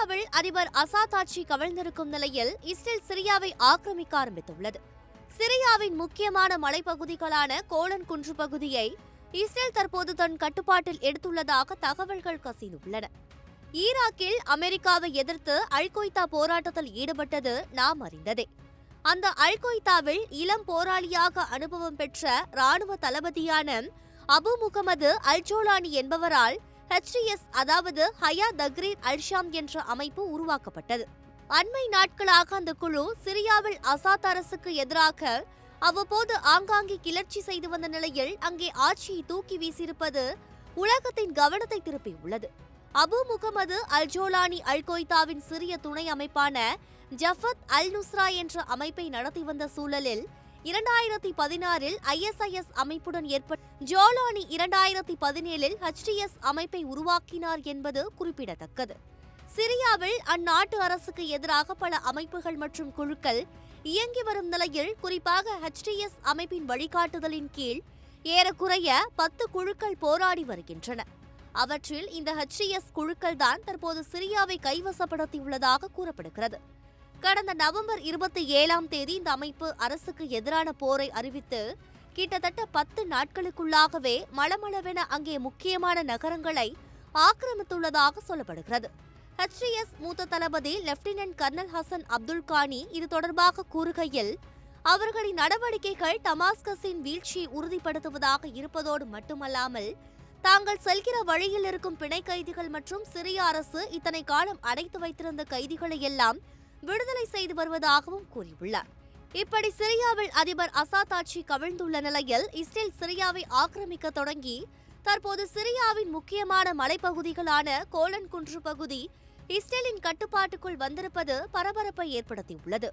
சிரியாவில் அதிபர் அசாத் ஆட்சி கவிழ்ந்திருக்கும் நிலையில் இஸ்ரேல் சிரியாவை ஆக்கிரமிக்க ஆரம்பித்துள்ளது. சிரியாவின் முக்கியமான மலைப்பகுதிகளான கோலன் குன்று பகுதியை இஸ்ரேல் தற்போது தன் கட்டுப்பாட்டில் எடுத்துள்ளதாக தகவல்கள் கசிந்துள்ளன. ஈராக்கில் அமெரிக்காவை எதிர்த்து அல் கொய்தா போராட்டத்தில் ஈடுபட்டது நாம் அறிந்ததே. அந்த அல் கொய்தாவில் இளம் போராளியாக அனுபவம் பெற்ற ராணுவ தளபதியான அபு முகமது அல்-ஜோலானி என்பவரால் HTS அதாவது ஹயா தக்ரீர் அல்-ஷாம் என்ற அமைப்பு உருவாக்கப்பட்டது. அண்மை நாட்களாக அந்த குழு சிரியாவில் அசாத் அரசுக்கு எதிராக அவ்வப்போது ஆங்காங்கே கிளர்ச்சி செய்து வந்த நிலையில் அங்கே ஆட்சியை தூக்கி வீசியிருப்பது உலகத்தின் கவனத்தை திருப்பியுள்ளது. அபு முகமது அல்-ஜோலானி அல்-கொய்தாவின் சிறிய துணை அமைப்பான ஜஃபத் அல்-நுஸ்ரா என்ற அமைப்பை நடத்தி வந்த சூழலில் 2016இல் ISIS அமைப்புடன் ஏற்பட்ட ஜோலானி 2017இல் HTS அமைப்பை உருவாக்கினார் என்பது குறிப்பிடத்தக்கது. சிரியாவில் அந்நாட்டு அரசுக்கு எதிராக பல அமைப்புகள் மற்றும் குழுக்கள் இயங்கி வரும் நிலையில் குறிப்பாக HTS அமைப்பின் வழிகாட்டுதலின் கீழ் ஏறக்குறைய 10 குழுக்கள் போராடி வருகின்றன. அவற்றில் இந்த HTS குழுக்கள் தான் தற்போது சிரியாவை கைவசப்படுத்தியுள்ளதாக கூறப்படுகிறது. கடந்த நவம்பர் 27ஆம் தேதி இந்த அமைப்பு அரசுக்கு எதிரான போரை அறிவித்து கிட்டத்தட்ட 10 நாட்களுக்குள்ளாகவே மளமளவென அங்கே முக்கியமான நகரங்களை ஆக்கிரமித்துள்ளதாக சொல்லப்படுகிறது. HTS மூத்த தளபதி லெப்டினன்ட் கர்னல் ஹசன் அப்துல் கானி இது தொடர்பாக கூறுகையில், அவர்களின் நடவடிக்கைகள் டமாஸ்கஸின் வீழ்ச்சியை உறுதிப்படுத்துவதாக இருப்பதோடு மட்டுமல்லாமல் தாங்கள் செல்கிற வழியில் இருக்கும் பிணை கைதிகள் மற்றும் சிரிய அரசு இத்தனை காலம் அடைத்து வைத்திருந்த கைதிகளை எல்லாம் விடுதலை செய்து வருவதாகவும் கூறியுள்ளார். இப்படி சிரியாவில் அதிபர் அசாத் ஆட்சி கவிழ்ந்துள்ள நிலையில் இஸ்ரேல் சிரியாவை ஆக்கிரமிக்க தொடங்கி தற்போது சிரியாவின் முக்கியமான மலைப்பகுதிகளான கோலன் குன்று பகுதி இஸ்ரேலின் கட்டுப்பாட்டுக்குள் வந்திருப்பது பரபரப்பை ஏற்படுத்தியுள்ளது.